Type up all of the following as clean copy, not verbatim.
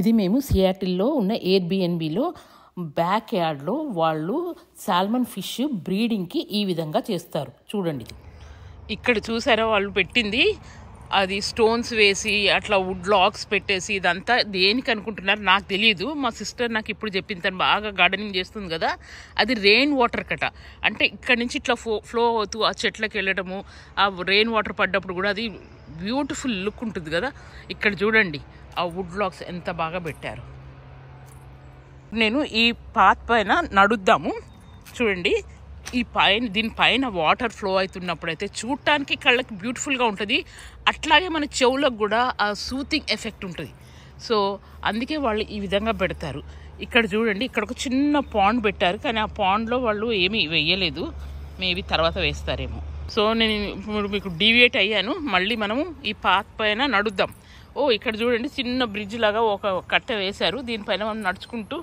ఇది మేము సియాటిల్లో ఉన్న ఎయిర్బిఎన్బిలో బ్యాక్ యార్డ్లో వాళ్ళు సాల్మన్ ఫిష్ బ్రీడింగ్కి ఈ విధంగా చేస్తారు. చూడండి, ఇక్కడ చూసారా వాళ్ళు పెట్టింది, అది స్టోన్స్ వేసి అట్లా వుడ్ లాక్స్ పెట్టేసి ఇదంతా దేనికి అనుకుంటున్నారు నాకు తెలియదు. మా సిస్టర్ నాకు ఇప్పుడు చెప్పింది, తను బాగా గార్డెనింగ్ చేస్తుంది కదా, అది రెయిన్ వాటర్ కట. అంటే ఇక్కడ నుంచి ఇట్లా ఫ్లో అవుతూ ఆ చెట్లకి వెళ్ళడము, ఆ రెయిన్ వాటర్ పడ్డప్పుడు కూడా అది బ్యూటిఫుల్ లుక్ ఉంటుంది కదా. ఇక్కడ చూడండి ఆ వుడ్ లాక్స్ ఎంత బాగా పెట్టారు. నేను ఈ పాత్ పైన నడుద్దాము. చూడండి, ఈ పైన దీనిపైన వాటర్ ఫ్లో అవుతున్నప్పుడైతే చూడటానికి కళ్ళకి బ్యూటిఫుల్గా ఉంటుంది, అట్లాగే మన చెవులకు కూడా ఆ సూతింగ్ ఎఫెక్ట్ ఉంటుంది. సో అందుకే వాళ్ళు ఈ విధంగా పెడతారు. ఇక్కడ చూడండి, ఇక్కడ ఒక చిన్న పాండ్ పెట్టారు, కానీ ఆ పాండ్లో వాళ్ళు ఏమీ వేయలేదు, మేబీ తర్వాత వేస్తారేమో. సో నేను ఇప్పుడు మీకు డీవియేట్ అయ్యాను, మళ్ళీ మనము ఈ పాత్ పైన నడుద్దాం. ఇక్కడ చూడండి, చిన్న బ్రిడ్జ్ లాగా ఒక కట్టె వేశారు, దీనిపైన మనం నడుచుకుంటూ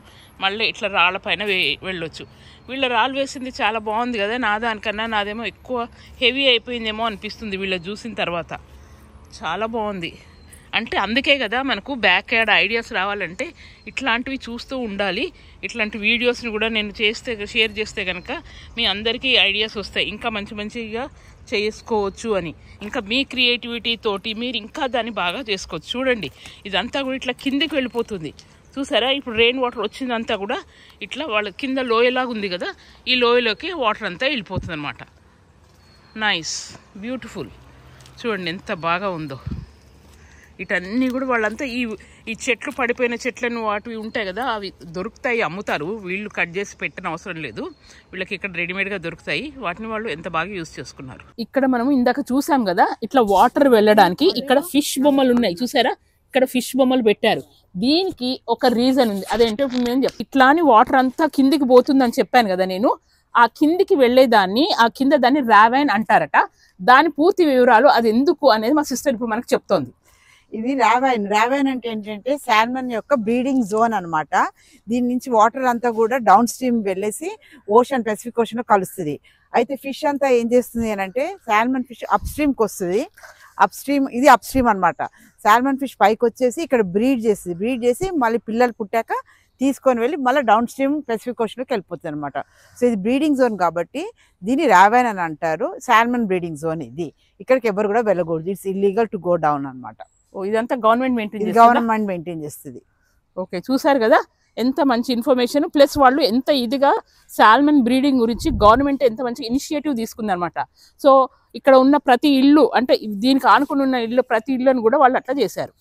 మళ్ళీ ఇట్లా రాళ్ళ పైన వెళ్ళొచ్చు. వీళ్ళ రాళ్ళు వేసింది చాలా బాగుంది కదా, నా దానికన్నా నాదేమో ఎక్కువ హెవీ అయిపోయిందేమో అనిపిస్తుంది వీళ్ళ చూసిన తర్వాత. చాలా బాగుంది. అంటే అందుకే కదా మనకు బ్యాక్ యార్డ్ ఐడియాస్ రావాలంటే ఇట్లాంటివి చూస్తూ ఉండాలి. ఇట్లాంటి వీడియోస్ని కూడా నేను షేర్ చేస్తే కనుక మీ అందరికీ ఐడియాస్ వస్తాయి, ఇంకా మంచి మంచిగా చేసుకోవచ్చు అని. ఇంకా మీ క్రియేటివిటీ తోటి మీరు ఇంకా దాన్ని బాగా చేసుకోవచ్చు. చూడండి, ఇదంతా కూడా ఇట్లా కిందికి వెళ్ళిపోతుంది, చూసారా? ఇప్పుడు రెయిన్ వాటర్ వచ్చిందంతా కూడా ఇట్లా వాళ్ళ కింద లోయలాగా ఉంది కదా, ఈ లోయలోకి వాటర్ అంతా వెళ్ళిపోతుంది అనమాట. Nice, beautiful. చూడండి ఎంత బాగా ఉందో. ఇటన్నీ కూడా వాళ్ళంతా ఈ చెట్లు, పడిపోయిన చెట్లను వాటివి ఉంటాయి కదా, అవి దొరుకుతాయి, అమ్ముతారు. వీళ్ళు కట్ చేసి పెట్టిన అవసరం లేదు, వీళ్ళకి ఇక్కడ రెడీమేడ్గా దొరుకుతాయి. వాటిని వాళ్ళు ఎంత బాగా యూజ్ చేసుకున్నారు. ఇక్కడ మనం ఇందాక చూసాం కదా, ఇట్లా వాటర్ వెళ్ళడానికి ఇక్కడ ఫిష్ బొమ్మలు ఉన్నాయి, చూసారా? ఇక్కడ ఫిష్ బొమ్మలు పెట్టారు. దీనికి ఒక రీజన్ ఉంది, అదేంటో నేను ఇట్లా అని వాటర్ అంతా కిందికి పోతుందని చెప్పాను కదా నేను. ఆ కిందికి వెళ్ళేదాన్ని, ఆ కింద దాన్ని రావైన్ అంటారట. దాని పూర్తి వివరాలు అది ఎందుకు అనేది మా సిస్టర్ ఇప్పుడు మనకు చెప్తోంది. ఇది రావైన్ అంటే ఏంటంటే సాల్మన్ యొక్క బ్రీడింగ్ జోన్ అనమాట. దీని నుంచి వాటర్ అంతా కూడా డౌన్ స్ట్రీమ్ వెళ్ళేసి ఓషన్, పెసిఫిక్ ఓషన్ లో కలుస్తుంది. అయితే ఫిష్ అంతా ఏం చేస్తుంది అని అంటే, సాల్మన్ ఫిష్ అప్ స్ట్రీమ్కి వస్తుంది. ఇది అప్ స్ట్రీమ్ అనమాట. సాల్మన్ ఫిష్ పైకి వచ్చేసి ఇక్కడ బ్రీడ్ చేసి మళ్ళీ పిల్లలు పుట్టాక తీసుకొని వెళ్ళి మళ్ళీ డౌన్ స్ట్రీమ్ పెసిఫిక్ ఓషన్లోకి వెళ్ళిపోతుంది అనమాట. సో ఇది బ్రీడింగ్ జోన్ కాబట్టి దీన్ని రావైన్ అని అంటారు. సాల్మన్ బ్రీడింగ్ జోన్ ఇది. ఇక్కడికి ఎవరు కూడా వెళ్ళకూడదు, it's illegal to go down అనమాట. ఇదంతా గవర్నమెంట్ మెయింటైన్ చేస్తుంది. ఓకే, చూసారు కదా ఎంత మంచి ఇన్ఫర్మేషన్. ప్లస్ వాళ్ళు ఎంత ఇదిగా సాల్మన్ బ్రీడింగ్ గురించి గవర్నమెంట్ ఎంత మంచి ఇనిషియేటివ్ తీసుకుంది అనమాట. సో ఇక్కడ ఉన్న ప్రతి ఇల్లు, అంటే దీనికి ఆనుకుని ఉన్న ఇల్లు, ప్రతి ఇల్లును కూడా వాళ్ళు అట్లా చేశారు.